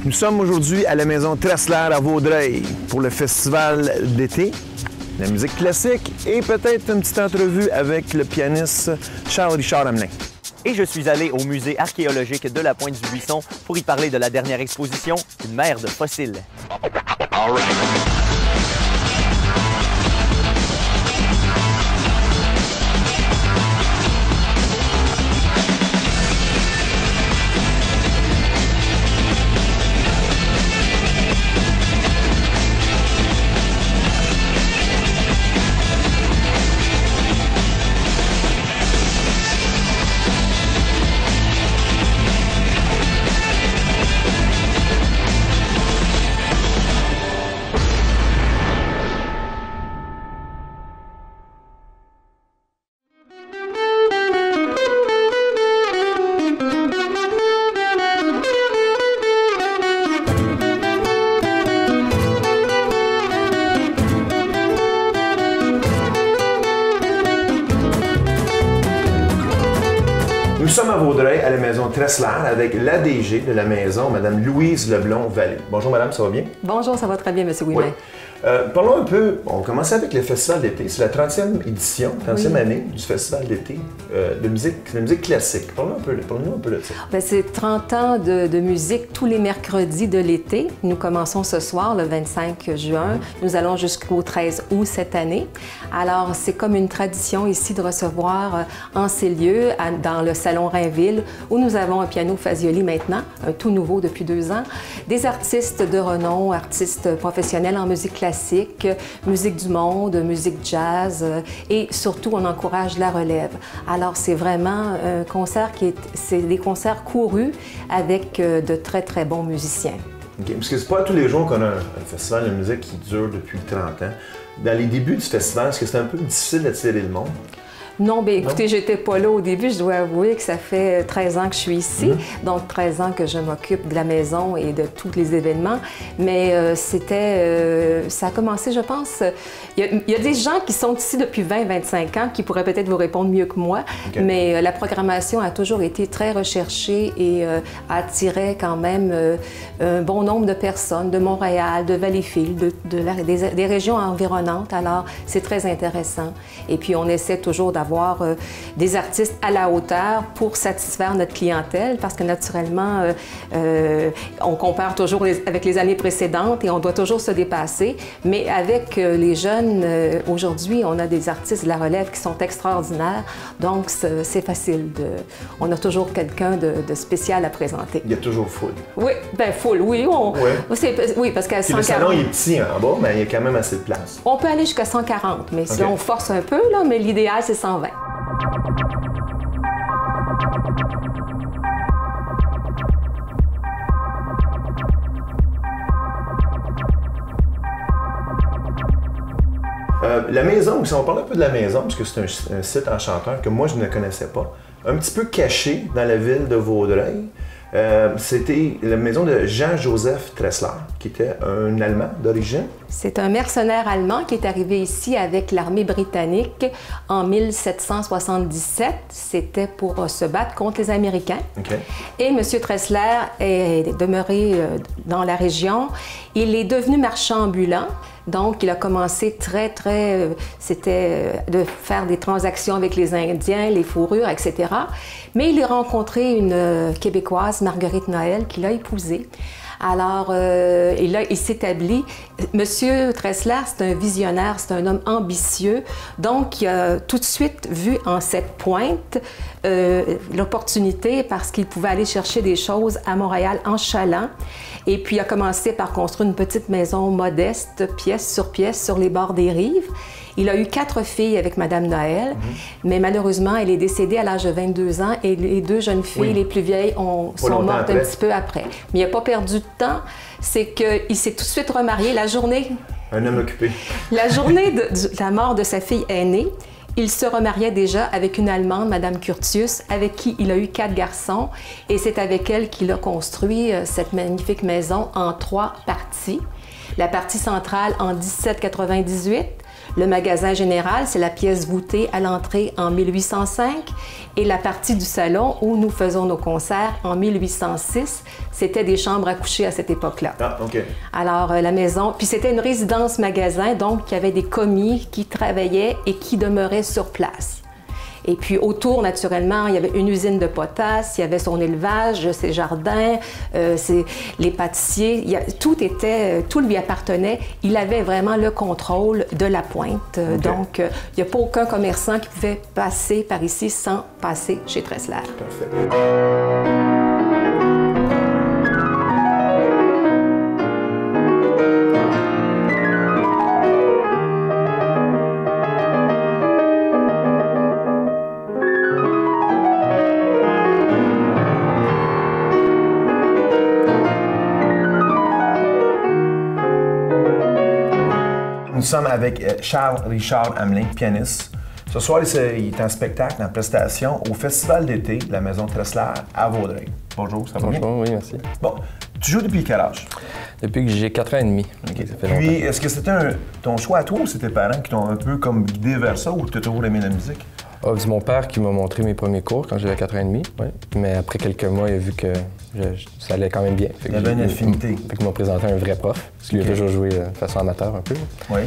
Nous sommes aujourd'hui à la Maison Tressler à Vaudreuil pour le festival d'été, la musique classique et peut-être une petite entrevue avec le pianiste Charles-Richard Hamelin. Et je suis allé au musée archéologique de la Pointe-du-Buisson pour y parler de la dernière exposition, une mer de fossiles. Nous sommes à Vaudreuil, à la Maison Tressler, avec l'ADG de la maison, Mme Louise Leblond-Vallée. Bonjour Madame, ça va bien? Bonjour, ça va très bien, M. Ouimet. Oui. Parlons un peu, on commence avec le festival d'été. C'est la 30e édition, 30e année du festival d'été de musique classique. Parlons-nous un peu de ça. C'est 30 ans de musique tous les mercredis de l'été. Nous commençons ce soir, le 25 juin. Nous allons jusqu'au 13 août cette année. Alors, c'est comme une tradition ici de recevoir en ces lieux, dans le Salon Rainville, où nous avons un piano Fazioli maintenant, un tout nouveau depuis 2 ans, des artistes de renom, artistes professionnels en musique classique, musique du monde, musique jazz et surtout on encourage la relève. Alors c'est vraiment un concert c'est des concerts courus avec de très très bons musiciens. Okay, parce que c'est pas tous les jours qu'on a un festival de musique qui dure depuis 30 ans. Dans les débuts du festival, est-ce que c'est un peu difficile d'attirer le monde? Non, bien écoutez, j'étais pas là au début. Je dois avouer que ça fait 13 ans que je suis ici, donc 13 ans que je m'occupe de la maison et de tous les événements. Mais ça a commencé, je pense, il y a des gens qui sont ici depuis 20-25 ans qui pourraient peut-être vous répondre mieux que moi, mais la programmation a toujours été très recherchée et attirait quand même un bon nombre de personnes de Montréal, de Valleyfield, des régions environnantes. Alors, c'est très intéressant. Et puis, on essaie toujours d'avoir des artistes à la hauteur pour satisfaire notre clientèle parce que naturellement, on compare toujours avec les années précédentes et on doit toujours se dépasser. Mais avec les jeunes, aujourd'hui, on a des artistes de la relève qui sont extraordinaires. Donc, c'est facile. On a toujours quelqu'un de spécial à présenter. Il y a toujours foule. Oui, bien foule, oui. Oui, parce qu'à 140... Le salon il est petit en bas, mais il y a quand même assez de place. On peut aller jusqu'à 140, mais si on force un peu, là, mais l'idéal, c'est 120. La maison, si on parle un peu de la maison, parce que c'est un site enchanteur que moi je ne connaissais pas, un petit peu caché dans la ville de Vaudreuil. C'était la maison de Jean-Joseph Tressler, qui était un Allemand d'origine. C'est un mercenaire allemand qui est arrivé ici avec l'armée britannique en 1777. C'était pour se battre contre les Américains. Et M. Tressler est demeuré dans la région. Il est devenu marchand ambulant. Donc, il a commencé c'était de faire des transactions avec les Indiens, les fourrures, etc. Mais il a rencontré une Québécoise, Marguerite Noël, qu'il a épousée. Alors, il s'établit. Monsieur Tressler, c'est un visionnaire, c'est un homme ambitieux. Donc, il a tout de suite vu en cette pointe l'opportunité parce qu'il pouvait aller chercher des choses à Montréal en chaland. Et puis, il a commencé par construire une petite maison modeste, pièce sur les bords des rives. Il a eu 4 filles avec Madame Noël, mais malheureusement, elle est décédée à l'âge de 22 ans et les 2 jeunes filles, les plus vieilles, sont mortes un petit peu après. Mais il n'a pas perdu de temps, c'est qu'il s'est tout de suite remarié la journée... Un homme occupé. La journée de la mort de sa fille aînée, il se remariait déjà avec une Allemande, Madame Curtius, avec qui il a eu 4 garçons. Et c'est avec elle qu'il a construit cette magnifique maison en 3 parties. La partie centrale en 1798, Le magasin général, c'est la pièce voûtée à l'entrée en 1805 et la partie du salon où nous faisons nos concerts en 1806, c'était des chambres à coucher à cette époque-là. Ah, OK. Alors, la maison, puis c'était une résidence-magasin, donc il y avait des commis qui travaillaient et qui demeuraient sur place. Et puis autour, naturellement, il y avait une usine de potasse, il y avait son élevage, ses jardins, les pâtissiers, tout lui appartenait. Il avait vraiment le contrôle de la pointe. Okay. Donc, il n'y a pas aucun commerçant qui pouvait passer par ici sans passer chez Tressler. Parfait. Nous sommes avec Charles-Richard Hamelin, pianiste. Ce soir, il est en spectacle, en prestation au Festival d'été de la Maison Tressler à Vaudreuil. Bonjour, ça va bien? Bonjour, oui, merci. Bon, tu joues depuis quel âge? Depuis que j'ai 4 ans et demi. Okay. Puis, est-ce que c'était ton choix à toi ou c'est tes parents qui t'ont un peu comme guidé vers ça ou tu as toujours aimé la musique? Ah, c'est mon père qui m'a montré mes premiers cours quand j'avais 4 ans et demi. Oui. Mais après quelques mois, il a vu que ça allait quand même bien. Il y avait une affinité. Fait qu'il m'a présenté un vrai prof, parce qu'il a toujours joué de façon amateur un peu. Oui.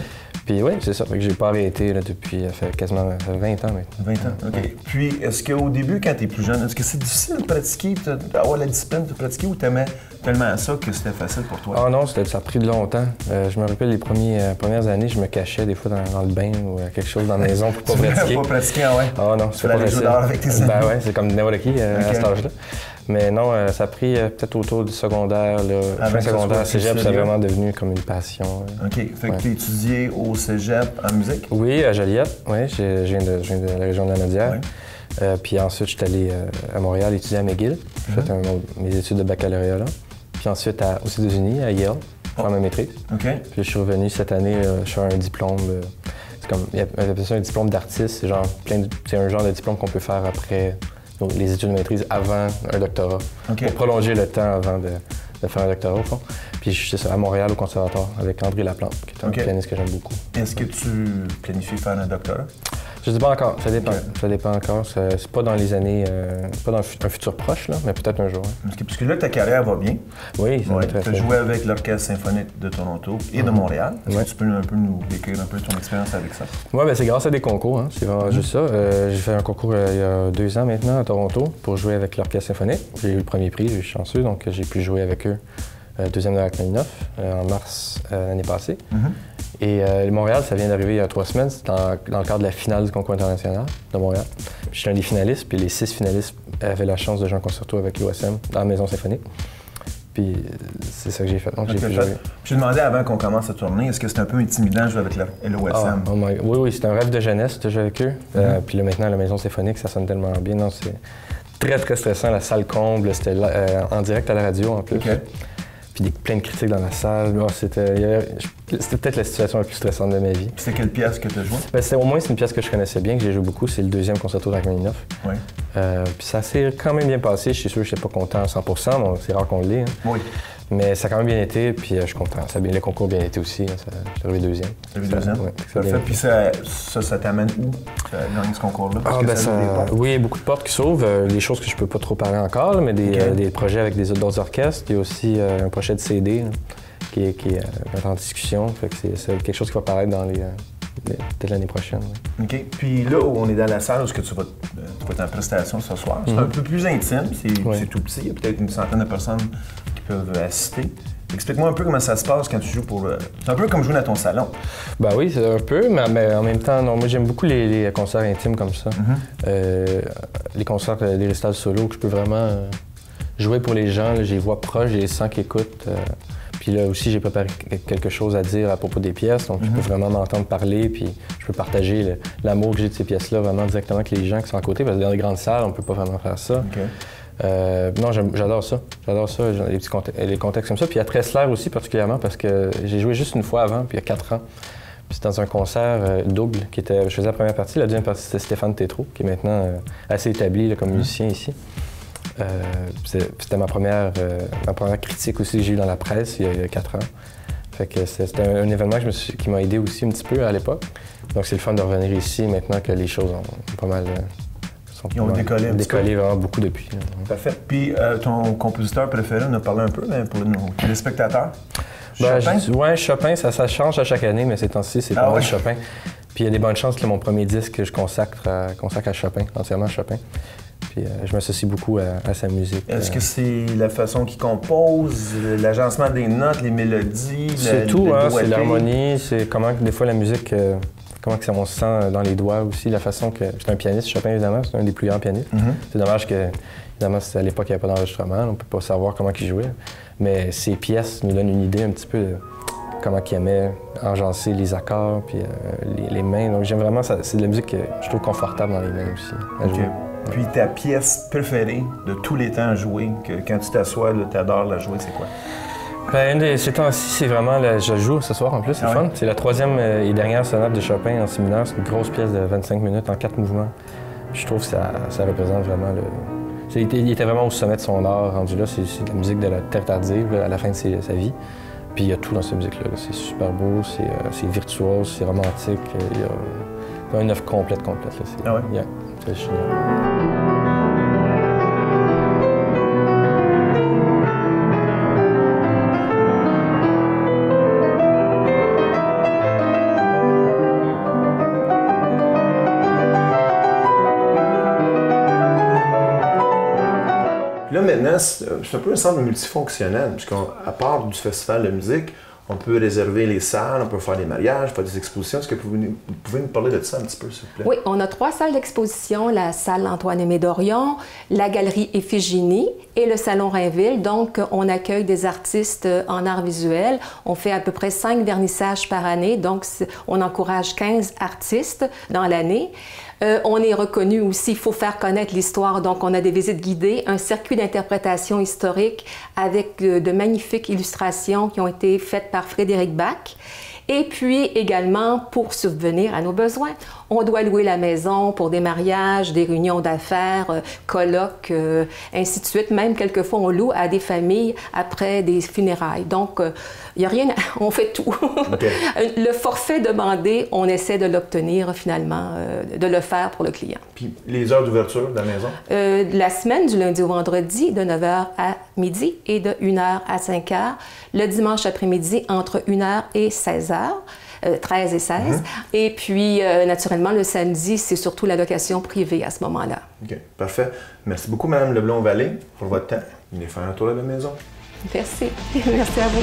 Puis oui, c'est ça. Fait que j'ai pas arrêté là, depuis, ça fait quasiment 20 ans maintenant. 20 ans, OK. Ouais. Puis, est-ce qu'au début, quand tu es plus jeune, est-ce que c'est difficile de pratiquer, d'avoir la discipline de pratiquer ou t'aimais tellement ça que c'était facile pour toi? Ah non, ça a pris longtemps. Je me rappelle les premières années, je me cachais des fois dans le bain ou quelque chose dans la maison pour pas pratiquer. Pas pratiquer, ah ouais? Ah non, c'est pas facile. Jouer dehors avec tes amis. Ben ouais, c'est comme n'importe qui à cet âge-là. Mais non, ça a pris peut-être autour du secondaire, fin secondaire, cégep, c'est vraiment devenu comme une passion. OK. Fait que tu as étudié au cégep en musique? Oui, à Joliette. Oui, je viens de la région de la Naudière. Oui. Puis ensuite, je suis allé à Montréal étudier à McGill. J'ai fait mes études de baccalauréat là. Puis ensuite, aux États-Unis, à Yale, pour faire ma maîtrise. OK. Puis je suis revenu cette année, je suis un diplôme. C'est comme, il y avait ça un diplôme d'artiste. C'est un genre de diplôme qu'on peut faire après les études de maîtrise avant un doctorat. Okay. Pour prolonger le temps avant de faire un doctorat, au fond. Puis je suis à Montréal, au conservatoire, avec André Laplante, qui est un pianiste que j'aime beaucoup. Est-ce que tu planifies faire un doctorat? Je ne sais pas encore, ça dépend. Okay. Ça dépend encore. C'est pas dans les années, pas dans un futur proche, là, mais peut-être un jour. Hein. Parce que là, ta carrière va bien. Oui, ça va très bien. Tu as joué avec l'Orchestre symphonique de Toronto et de Montréal. Est-ce que tu peux un peu nous décrire un peu ton expérience avec ça? Oui, ben, c'est grâce à des concours, hein. C'est vraiment juste ça. J'ai fait un concours il y a 2 ans maintenant à Toronto pour jouer avec l'Orchestre symphonique. J'ai eu le premier prix, j'ai suis chanceux, donc j'ai pu jouer avec eux. Deuxième de Rachmaninoff en mars l'année passée. Et Montréal, ça vient d'arriver il y a 3 semaines. C'est dans le cadre de la finale du concours international de Montréal. Je suis un des finalistes, puis les 6 finalistes avaient la chance de jouer un concerto avec l'OSM dans la Maison symphonique. Puis c'est ça que j'ai fait. Donc, j'ai pu jouer. Je te demandais avant qu'on commence à tourner, est-ce que c'est un peu intimidant de jouer avec l'OSM? Oui, c'est un rêve de jeunesse de jouer avec eux. Puis là, maintenant, la Maison symphonique, ça sonne tellement bien. Non, c'est très, très stressant. La salle comble, c'était en direct à la radio en plus. Okay. Puis plein de critiques dans la salle. C'était peut-être la situation la plus stressante de ma vie. C'était quelle pièce que tu as jouée? Au moins, c'est une pièce que je connaissais bien, que j'ai joué beaucoup. C'est le 2e concerto de Rachmaninoff. Oui. Puis ça s'est quand même bien passé. Je suis sûr que je n'étais pas content à 100%, donc c'est rare qu'on l'ait. Hein. Oui. Mais ça a quand même bien été, puis je suis content. Le concours a bien été aussi. J'ai arrivé 2e. Tu arrivé 2e? Oui. Parfait. Puis ça t'amène où, dans ce concours-là? Oui, il y a beaucoup de portes qui s'ouvrent. Des choses que je peux pas trop parler encore, mais des projets avec d'autres orchestres. Il y a aussi un projet de CD qui est en discussion. Fait que c'est quelque chose qui va paraître dans peut-être l'année prochaine. Oui. OK. Puis là, on est dans la salle où tu vas être en prestation ce soir. C'est un peu plus intime. C'est tout petit. Il y a peut-être une centaine de personnes qui peuvent assister. Explique-moi un peu comment ça se passe quand tu joues pour... C'est un peu comme jouer dans ton salon. Ben oui, c'est un peu, mais en même temps, non, moi j'aime beaucoup les concerts intimes comme ça. Les concerts, les récitals solo, que je peux vraiment jouer pour les gens. Là, j'ai les voix proches, j'ai les sons qui écoutent. Puis là aussi, j'ai préparé quelque chose à dire à propos des pièces, donc je peux vraiment m'entendre parler, puis je peux partager l'amour que j'ai de ces pièces-là vraiment directement avec les gens qui sont à côté, parce que dans les grandes salles, on ne peut pas vraiment faire ça. Non, j'adore ça. J'adore ça, les contextes comme ça. Puis à Tressler aussi, particulièrement, parce que j'ai joué juste une fois avant, puis il y a 4 ans. Puis c'était dans un concert double, je faisais la première partie. La deuxième partie, c'était Stéphane Tétrault, qui est maintenant assez établi là, comme musicien ici. C'était ma première critique aussi que j'ai eue dans la presse il y a 4 ans. Fait que c'était un événement qui m'a aidé aussi un petit peu à l'époque. Donc c'est le fun de revenir ici maintenant que les choses ont pas mal... Ils ont décollé vraiment beaucoup depuis. Parfait. Puis ton compositeur préféré, on a parlé un peu, mais pour nos téléspectateurs? Chopin? Oui, Chopin, ça change à chaque année, mais ces temps-ci, c'est pas mal Chopin. Puis il y a des bonnes chances que mon premier disque que je consacre à Chopin, entièrement à Chopin. Puis je m'associe beaucoup à sa musique. Est-ce que c'est la façon qu'il compose, l'agencement des notes, les mélodies? C'est tout, hein, c'est l'harmonie, c'est comment des fois la musique... comment que ça on se sent dans les doigts aussi, la façon que... J'étais un pianiste, Chopin, évidemment, c'est un des plus grands pianistes. C'est dommage que, évidemment, à l'époque, il n'y avait pas d'enregistrement, on ne peut pas savoir comment il jouait. Mais ses pièces nous donnent une idée un petit peu de comment il aimait agencer les accords, puis les mains. Donc j'aime vraiment, c'est de la musique que je trouve confortable dans les mains aussi, à jouer. Puis ta pièce préférée de tous les temps à jouer, que quand tu t'assois, tu adores la jouer, c'est quoi? Ben, ces temps-ci, c'est vraiment... je joue ce soir en plus, c'est fun. C'est la troisième et dernière sonate de Chopin en si mineur. C'est une grosse pièce de 25 minutes en 4 mouvements. Je trouve que ça représente vraiment le... Il était vraiment au sommet de son art rendu là. C'est de la musique de la terre tardive à la fin de sa vie. Puis il y a tout dans cette musique-là. C'est super beau, c'est virtuose, c'est romantique. Il y a une œuvre complète. Là. C'est génial. Là, maintenant, c'est un peu un centre multifonctionnel, puisqu'à part du festival de musique, on peut réserver les salles, on peut faire des mariages, faire des expositions. Est-ce que vous pouvez nous parler de ça un petit peu, s'il vous plaît? Oui, on a 3 salles d'exposition, la salle Antoine-Aimé Dorion, la galerie Iphigénie et le salon Rainville. Donc, on accueille des artistes en art visuel. On fait à peu près 5 vernissages par année, donc on encourage 15 artistes dans l'année. On est reconnu aussi, il faut faire connaître l'histoire, donc on a des visites guidées, un circuit d'interprétation historique avec de magnifiques illustrations qui ont été faites par Frédéric Bach. Et puis également, pour subvenir à nos besoins, on doit louer la maison pour des mariages, des réunions d'affaires, colloques, ainsi de suite. Même quelquefois, on loue à des familles après des funérailles. Donc, il n'y a rien, on fait tout. Okay. Le forfait demandé, on essaie de l'obtenir finalement, de le faire pour le client. Puis les heures d'ouverture de la maison? La semaine, du lundi au vendredi, de 9h à midi et de 1h à 5h. Le dimanche après-midi, entre 1h et 16h. 13 et 16. Et puis, naturellement, le samedi, c'est surtout la location privée à ce moment-là. OK, parfait. Merci beaucoup, Mme Leblond-Vallée, pour votre temps. Venez faire un tour à la maison. Merci. Merci à vous.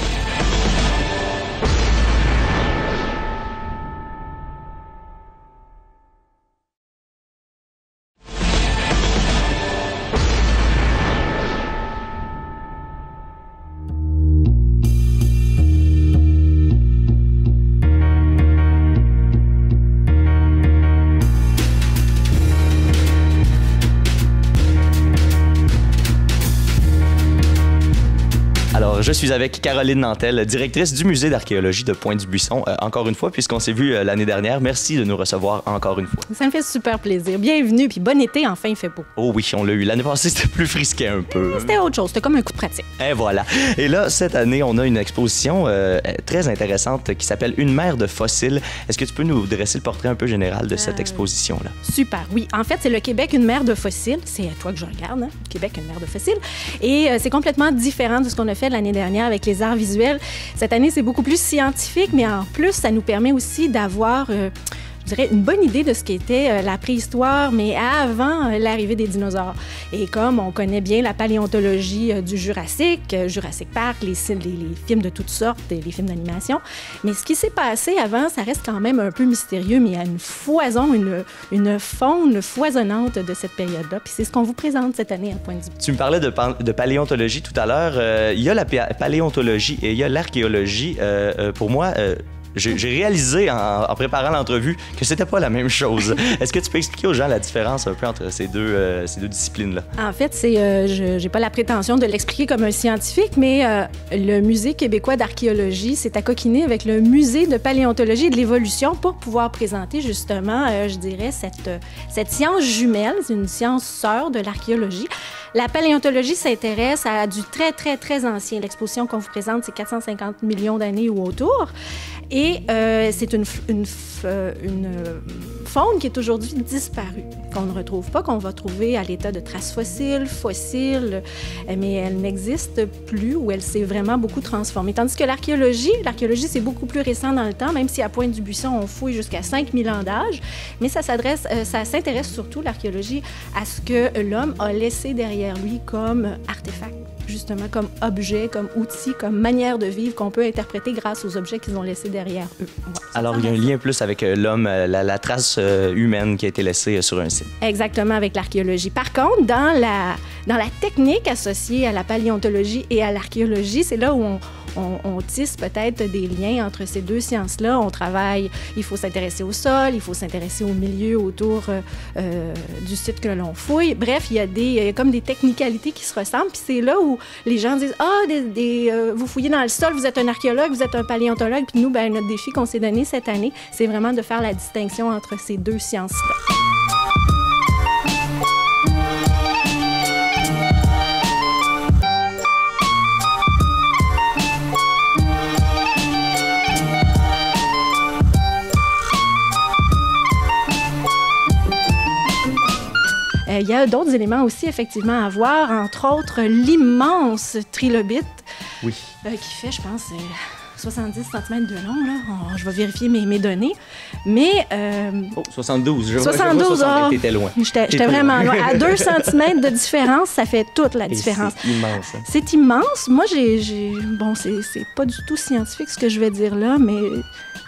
Je suis avec Caroline Nantel, directrice du musée d'archéologie de Pointe-du-Buisson. Encore une fois, puisqu'on s'est vu l'année dernière, merci de nous recevoir encore une fois. Ça me fait super plaisir. Bienvenue, puis bon été, enfin il fait beau. Oh oui, on l'a eu. L'année passée, c'était plus frisqué un peu. C'était autre chose, c'était comme un coup de pratique. Et voilà. Et là, cette année, on a une exposition très intéressante qui s'appelle Une mer de fossiles. Est-ce que tu peux nous dresser le portrait un peu général de cette exposition-là? Super, oui. En fait, c'est le Québec, une mer de fossiles. C'est à toi que je regarde, hein? Québec, une mer de fossiles. Et c'est complètement différent de ce qu'on a fait l'année dernière avec les arts visuels. Cette année, c'est beaucoup plus scientifique, mais en plus, ça nous permet aussi d'avoir, je dirais, une bonne idée de ce qu'était la préhistoire, mais avant l'arrivée des dinosaures. Et comme on connaît bien la paléontologie du Jurassique, Jurassic Park, les films de toutes sortes, les films d'animation, mais ce qui s'est passé avant, ça reste quand même un peu mystérieux, mais il y a une foison, une faune foisonnante de cette période-là. Puis c'est ce qu'on vous présente cette année à Pointe-du-Buisson. Tu me parlais de paléontologie tout à l'heure. Il y a la paléontologie et il y a l'archéologie. Pour moi, j'ai réalisé en préparant l'entrevue que c'était pas la même chose. Est-ce que tu peux expliquer aux gens la différence un peu entre ces deux disciplines-là? En fait, je n'ai pas la prétention de l'expliquer comme un scientifique, mais le Musée québécois d'archéologie s'est accoquiné avec le Musée de paléontologie et de l'évolution pour pouvoir présenter justement, je dirais, cette science jumelle, c'est une science sœur de l'archéologie. La paléontologie s'intéresse à du très, très, très ancien. L'exposition qu'on vous présente, c'est 450 millions d'années ou autour. Et c'est une faune qui est aujourd'hui disparue, qu'on ne retrouve pas, qu'on va trouver à l'état de traces fossiles, mais elle n'existe plus ou elle s'est vraiment beaucoup transformée. Tandis que l'archéologie, c'est beaucoup plus récent dans le temps, même si à Pointe-du-Buisson, on fouille jusqu'à 5000 ans d'âge, mais ça s'intéresse surtout, l'archéologie, à ce que l'homme a laissé derrière lui comme artefact, justement comme objet, comme outil, comme manière de vivre qu'on peut interpréter grâce aux objets qu'ils ont laissés derrière eux. Ouais, alors, il y a un lien plus avec l'homme, la trace humaine qui a été laissée sur un site. Exactement, avec l'archéologie. Par contre, dans la technique associée à la paléontologie et à l'archéologie, c'est là où on tisse peut-être des liens entre ces deux sciences-là. On travaille, il faut s'intéresser au sol, il faut s'intéresser au milieu autour du site que l'on fouille. Bref, il y a comme des technicalités qui se ressemblent. Puis c'est là où les gens disent « Ah, vous fouillez dans le sol, vous êtes un archéologue, vous êtes un paléontologue. » Puis nous, notre défi qu'on s'est donné cette année, c'est vraiment de faire la distinction entre ces deux sciences-là. Il y a d'autres éléments aussi, effectivement, à voir, entre autres l'immense trilobite, oui. Qui fait, je pense, 70 cm de long. Là. Je vais vérifier mes données. Mais... 72. 72, t'étais loin. J'étais vraiment loin. À 2 cm de différence, ça fait toute la différence. C'est immense. Hein? C'est immense. Moi, bon, c'est pas du tout scientifique ce que je vais dire là, mais...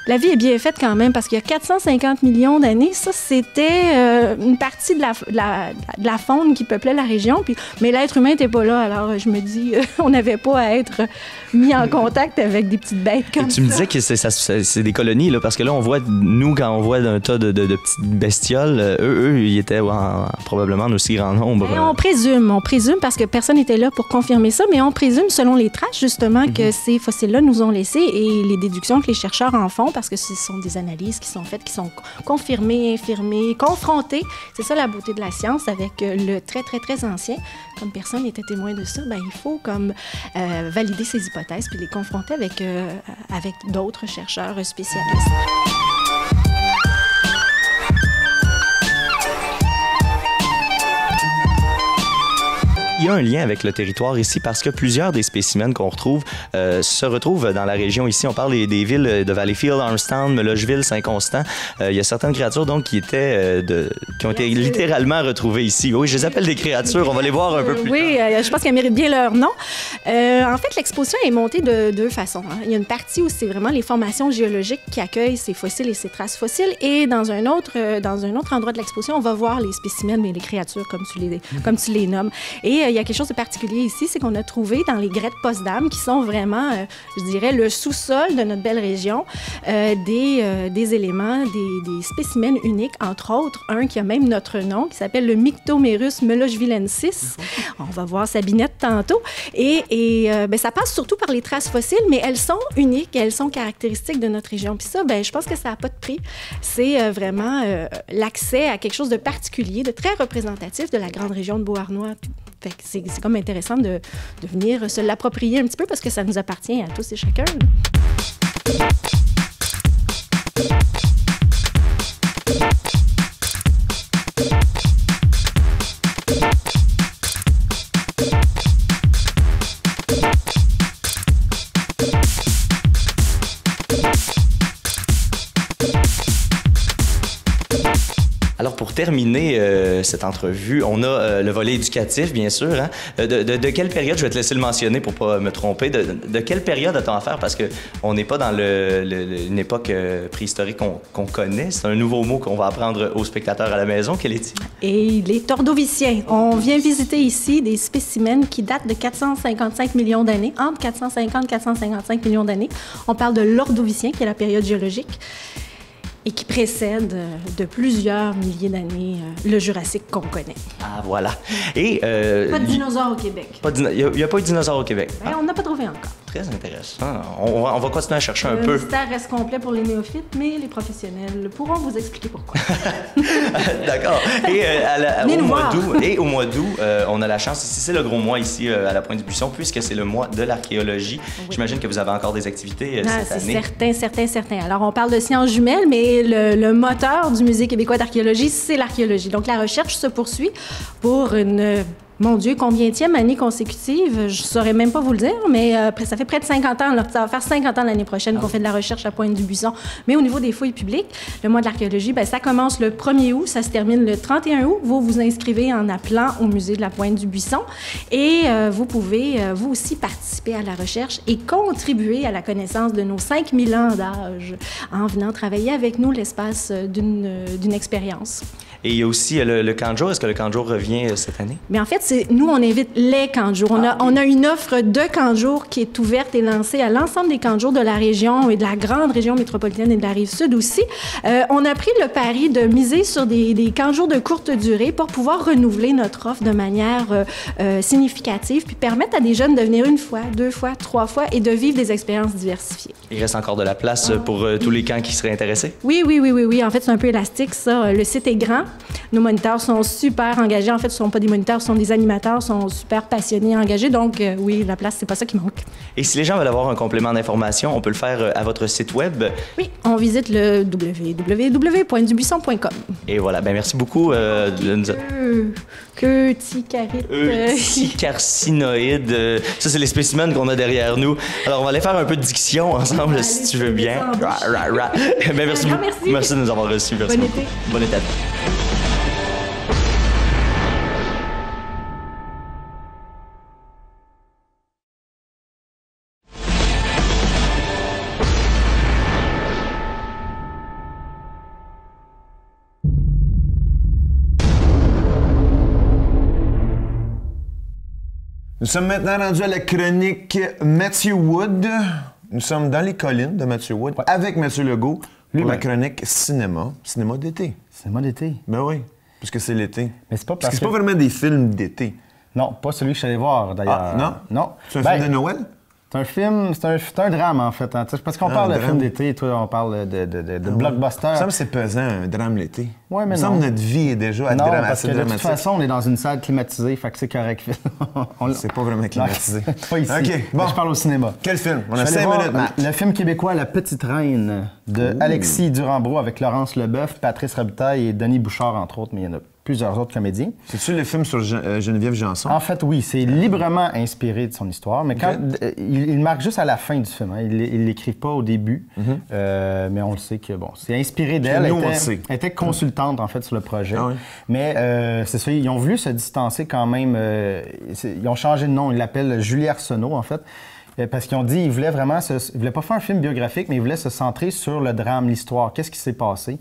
La vie est bien faite quand même parce qu'il y a 450 millions d'années, ça, c'était une partie de la faune qui peuplait la région. Mais l'être humain n'était pas là. Alors, je me dis, on n'avait pas à être mis en contact avec des petites bêtes comme ça. Tu me disais que c'est des colonies, là, parce que là, on voit, nous, quand on voit un tas de petites bestioles, eux, ils étaient probablement en aussi grand nombre. On présume, parce que personne n'était là pour confirmer ça, mais on présume, selon les traces, justement, que ces fossiles-là nous ont laissés et les déductions que les chercheurs en font, parce que ce sont des analyses qui sont faites, qui sont confirmées, infirmées, confrontées. C'est ça la beauté de la science avec le très, très, très ancien. Comme personne n'était témoin de ça, il faut comme valider ces hypothèses puis les confronter avec d'autres chercheurs spécialistes. Il y a un lien avec le territoire ici parce que plusieurs des spécimens qu'on retrouve se retrouvent dans la région ici. On parle des villes de Valleyfield, Armstown, Mellocheville, Saint-Constant. Il y a certaines créatures donc qui ont été littéralement retrouvées ici. Oui, je les appelle des créatures. On va les voir un peu plus tard. Oui, je pense qu'elles méritent bien leur nom. En fait, l'exposition est montée de deux façons. Hein. Il y a une partie où c'est vraiment les formations géologiques qui accueillent ces fossiles et ces traces fossiles. Et dans un autre endroit de l'exposition, on va voir les spécimens et les créatures comme tu les nommes. Et il y a quelque chose de particulier ici, c'est qu'on a trouvé dans les grès de Potsdam, qui sont vraiment, je dirais, le sous-sol de notre belle région, des éléments, des spécimens uniques, entre autres, un qui a même notre nom, qui s'appelle le Myctomerus mellochvillensis. On va voir Sabinette tantôt. Et ça passe surtout par les traces fossiles, mais elles sont uniques, elles sont caractéristiques de notre région. Puis ça, je pense que ça n'a pas de prix. C'est vraiment l'accès à quelque chose de particulier, de très représentatif de la grande région de Beauharnois. Fait que c'est comme intéressant de venir se l'approprier un petit peu parce que ça nous appartient à tous et chacun. Alors, pour pour terminer cette entrevue, on a le volet éducatif, bien sûr. Hein? De quelle période, je vais te laisser le mentionner pour pas me tromper, de quelle période a-t-on affaire? Parce qu'on n'est pas dans une époque préhistorique qu'on connaît. C'est un nouveau mot qu'on va apprendre aux spectateurs à la maison. Quel est-il? Et les tordoviciens. On vient visiter ici des spécimens qui datent de 455 millions d'années, entre 450 et 455 millions d'années. On parle de l'Ordovicien, qui est la période géologique, et qui précède de plusieurs milliers d'années le Jurassique qu'on connaît. Ah, voilà. Et, pas de dinosaures au Québec. Il n'y a pas eu de dinosaures au Québec. Ben, on n'a pas trouvé encore. Très intéressant. On va continuer à chercher un peu. Le mystère reste complet pour les néophytes, mais les professionnels pourront vous expliquer pourquoi. D'accord. Et au mois d'août, on a la chance, ici, c'est le gros mois ici à la Pointe-du-Buisson, puisque c'est le mois de l'archéologie. Oui. J'imagine que vous avez encore des activités cette année. C'est certain. Alors, on parle de sciences jumelles, mais le moteur du Musée québécois d'archéologie, c'est l'archéologie. Donc, la recherche se poursuit pour une... Mon Dieu, combienième année consécutive? Je ne saurais même pas vous le dire, mais ça fait près de 50 ans. Là, ça va faire 50 ans l'année prochaine qu'on fait de la recherche à Pointe-du-Buisson. Mais au niveau des fouilles publiques, le mois de l'archéologie, ça commence le 1er août, ça se termine le 31 août. Vous vous inscrivez en appelant au Musée de la Pointe-du-Buisson et vous pouvez, vous aussi, participer à la recherche et contribuer à la connaissance de nos 5000 ans d'âge en venant travailler avec nous l'espace d'une expérience. Et il y a aussi le camp de jour. Est-ce que le camp de jour revient cette année? Mais en fait, nous, on invite les camps de jour. On a une offre de camps de jour qui est ouverte et lancée à l'ensemble des camps de jour de la région et de la grande région métropolitaine et de la Rive-Sud aussi. On a pris le pari de miser sur des camps de jour de courte durée pour pouvoir renouveler notre offre de manière significative puis permettre à des jeunes de venir 1 fois, 2 fois, 3 fois et de vivre des expériences diversifiées. Il reste encore de la place pour tous les camps qui seraient intéressés? Oui. En fait, c'est un peu élastique, ça. Le site est grand. Nos moniteurs sont super engagés. En fait, ce ne sont pas des moniteurs, ce sont des animateurs, sont super passionnés et engagés. Donc, oui, la place, c'est pas ça qui manque. Et si les gens veulent avoir un complément d'information, on peut le faire à votre site web? Oui, on visite le www.pointedubuisson.com. Et voilà. Ben merci beaucoup de nous... Eutycarcinoïdes. Ça, c'est les spécimens qu'on a derrière nous. Alors, on va aller faire un peu de diction ensemble, si tu veux bien. Ben, merci beaucoup. Merci de nous avoir reçus. Bon été. Bon été. Nous sommes maintenant rendus à la chronique Matthew Wood. Nous sommes dans les collines de Matthew Wood avec Mathieu Legault pour la chronique cinéma d'été. Cinéma d'été? Ben oui, puisque c'est l'été. Mais c'est pas parce que c'est pas vraiment des films d'été. Non, pas celui que je suis allé voir d'ailleurs. Ah, non? C'est un film de Noël? C'est un film, c'est un drame en fait. Hein. Parce qu'on parle de film d'été, toi on parle de blockbuster. Ça me semble que c'est pesant, un drame l'été. Oui, mais non. Ça me semble que notre vie est déjà assez dramatique. Parce que de toute façon, on est dans une salle climatisée, fait que c'est correct. C'est pas vraiment climatisé. Pas ici. OK, bon. Je parle au cinéma. Quel film? On a 5 minutes, Matt. Le film québécois La Petite Reine de Alexis Durand-Brault avec Laurence Leboeuf, Patrice Robitaille et Denis Bouchard, entre autres, mais il y en a plusieurs autres comédiens. C'est-tu le film sur Geneviève Janson? En fait, oui, c'est librement inspiré de son histoire, mais quand il marque juste à la fin du film. Hein. Il l'écrit pas au début, mais on le sait que bon, c'est inspiré d'elle. Elle était consultante en fait sur le projet, mais c'est ça, ils ont voulu se distancer quand même. Ils ont changé de nom, ils l'appellent Julie Arsenault en fait. Parce qu'ils ont dit qu'ils voulaient vraiment, ils voulaient pas faire un film biographique, mais ils voulaient se centrer sur le drame, l'histoire, qu'est-ce qui s'est passé.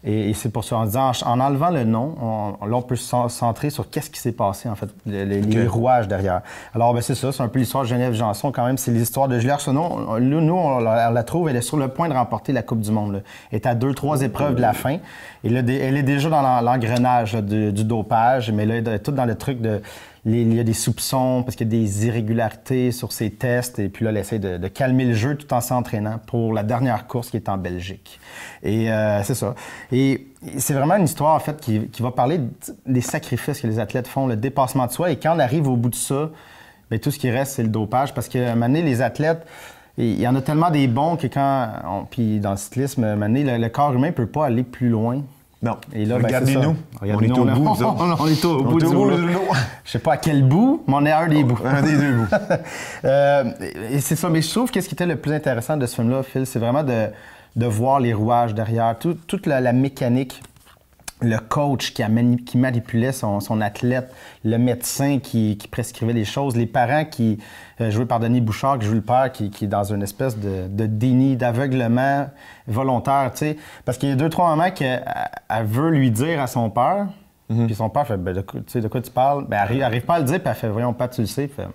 Et c'est pour ça, en enlevant le nom, on peut se centrer sur qu'est-ce qui s'est passé, en fait, les rouages derrière. Alors, ben, c'est ça, c'est un peu l'histoire de Geneviève Janson, quand même. C'est l'histoire de Julie Arsenault. Nous, on la trouve, elle est sur le point de remporter la Coupe du Monde. Là. Elle est à 2-3 épreuves de la fin. Et là, elle est déjà dans l'engrenage du dopage, mais là, elle est toute dans le truc de... Il y a des soupçons parce qu'il y a des irrégularités sur ses tests. Et puis là, elle essaie de calmer le jeu tout en s'entraînant pour la dernière course qui est en Belgique. Et c'est ça. Et c'est vraiment une histoire, en fait, qui va parler des sacrifices que les athlètes font, le dépassement de soi. Et quand on arrive au bout de ça, bien, tout ce qui reste, c'est le dopage. Parce qu'à un moment donné, les athlètes, il y en a tellement des bons que puis dans le cyclisme, à un moment donné, le corps humain ne peut pas aller plus loin. Non. Et là, regardez-nous. On est au bout. On est au bout du rouleau. Je sais pas à quel bout, mais on est à un des bouts. Un des deux bouts. Et c'est ça. Mais je trouve que ce qui était le plus intéressant de ce film-là, Phil, c'est vraiment de voir les rouages derrière, toute la mécanique le coach qui manipulait son athlète, le médecin qui prescrivait les choses, les parents qui, joués par Denis Bouchard, qui joue le père, qui est dans une espèce de déni, d'aveuglement volontaire, tu sais. Parce qu'il y a 2-3 moments qu'elle veut lui dire à son père, puis son père fait, ben, de quoi tu parles? Ben, elle arrive pas à le dire, puis elle fait, voyons, pas, tu le sais. Fait,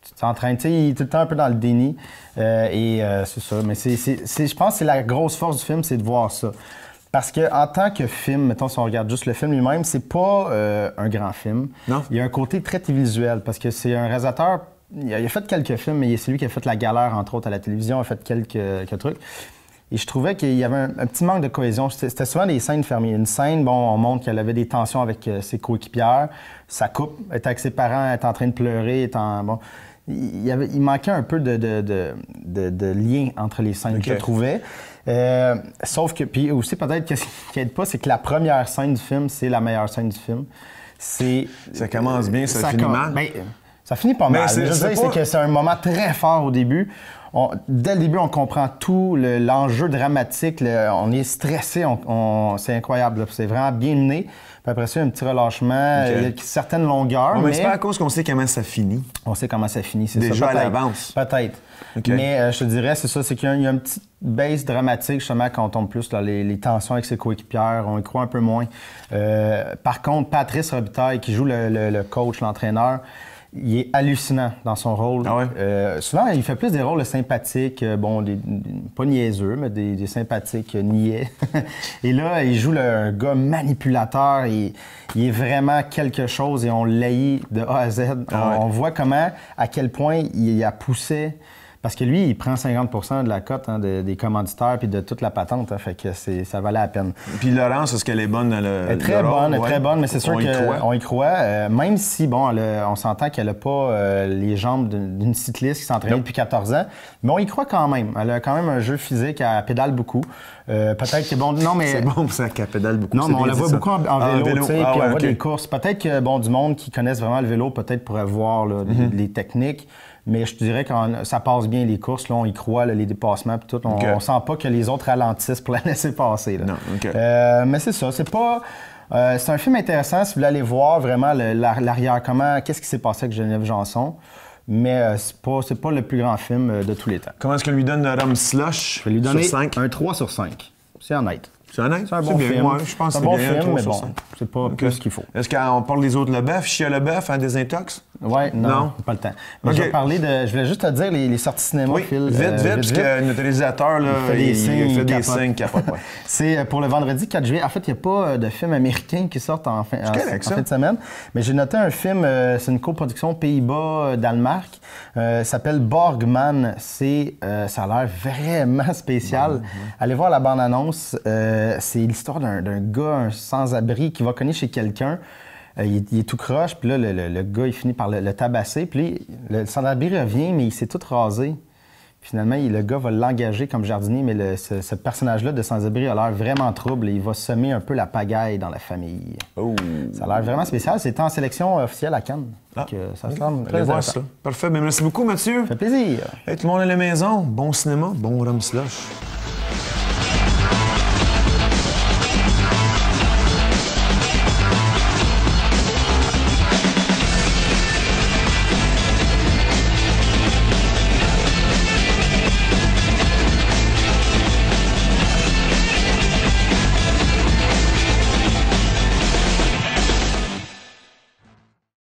tu t'entraînes, tu sais, il est tout le temps un peu dans le déni. C'est ça. Mais je pense que c'est la grosse force du film, c'est de voir ça. Parce qu'en tant que film, mettons, si on regarde juste le film lui-même, c'est pas un grand film. Non. Il y a un côté très télévisuel, parce que c'est un réalisateur, il a fait quelques films, mais c'est lui qui a fait La Galère, entre autres, à la télévision, il a fait quelques trucs. Et je trouvais qu'il y avait un petit manque de cohésion. C'était souvent des scènes fermées. Une scène, bon, on montre qu'elle avait des tensions avec ses coéquipières, ça coupe, elle est avec ses parents, elle est en train de pleurer, bon... Il manquait un peu de lien entre les scènes, je trouvais. Sauf que, puis aussi peut-être que ce qui aide pas, c'est que la première scène du film, c'est la meilleure scène du film. Ça commence bien, ça finit mal. Ben, ça finit pas mal. C'est que c'est un moment très fort au début. Dès le début, on comprend tout, l'enjeu dramatique, on est stressé, c'est incroyable. C'est vraiment bien mené. Puis après ça, un petit relâchement, il y a certaines longueurs. Mais c'est pas à cause qu'on sait comment ça finit. On sait comment ça finit, c'est déjà ça. Déjà à l'avance. Peut-être. Okay. Mais je te dirais, c'est ça, c'est qu'il y a une petite baisse dramatique, justement, quand on tombe plus dans les tensions avec ses coéquipières, on y croit un peu moins. Par contre, Patrice Robitaille, qui joue le coach, l'entraîneur, il est hallucinant dans son rôle. Ah ouais? Souvent, il fait plus des rôles sympathiques, pas niaiseux, mais des sympathiques niais. Et là, il joue un gars manipulateur. Il est vraiment quelque chose et on l'haït de A à Z. On voit à quel point il a poussé. Parce que lui, il prend 50% de la cote des commanditaires puis de toute la patente. Fait que ça valait la peine. Puis Laurence, est-ce qu'elle est bonne dans le Elle est très bonne, elle est très bonne, mais c'est sûr qu'on y croit. Même si, bon, on s'entend qu'elle n'a pas les jambes d'une cycliste qui s'entraîne depuis 14 ans, mais on y croit quand même. Elle a quand même un jeu physique, elle pédale beaucoup. Peut-être que, bon, non, mais... C'est bon ça qu'elle pédale beaucoup. Non, mais on la voit beaucoup en vélo, tu sais, puis on voit okay. des courses. Peut-être que, bon, du monde qui connaissent vraiment le vélo, peut-être pourrait voir là, les techniques. Mais je te dirais que ça passe bien les courses, là, on y croit, là, les dépassements puis tout. On sent pas que les autres ralentissent pour la laisser passer. Là. Non, OK. Mais c'est ça, c'est pas... c'est un film intéressant si vous voulez aller voir vraiment l'arrière, qu'est-ce qui s'est passé avec Geneviève Janson. Mais c'est pas le plus grand film de tous les temps. Comment est-ce qu'on lui donne le Rhum Slush? Je vais lui donner sur 5? un 3 sur 5. C'est honnête. C'est honnête? C'est un bon film. Moi, je pense c'est un bon film, mais bon, c'est pas plus ce qu'il faut. Est-ce qu'on parle des autres Leboeuf? Chia Leboeuf en désintox? Oui, non, pas le temps. Mais je voulais juste te dire les sorties cinéma, oui, Phil. Vite, parce que notre réalisateur, là, il fait des signes capote. C'est pour le vendredi 4 juillet. En fait, il n'y a pas de film américain qui sort en fin de semaine. Mais j'ai noté un film, c'est une coproduction Pays-Bas-Danemark. Ça s'appelle Borgman. Ça a l'air vraiment spécial. Allez voir la bande-annonce. C'est l'histoire d'un gars, un sans-abri, qui va cogner chez quelqu'un. Il est tout croche, puis là, le gars, il finit par le tabasser. Puis le sans-abri revient, mais il s'est tout rasé. Finalement, le gars va l'engager comme jardinier, mais ce personnage-là de sans-abri a l'air vraiment trouble et il va semer un peu la pagaille dans la famille. Oh. Ça a l'air vraiment spécial. C'était en sélection officielle à Cannes. Donc, ça se semble très intéressant. Parfait. Merci beaucoup, Mathieu. Ça fait plaisir. Hey, tout le monde à la maison. Bon cinéma, bon Rhum Slush.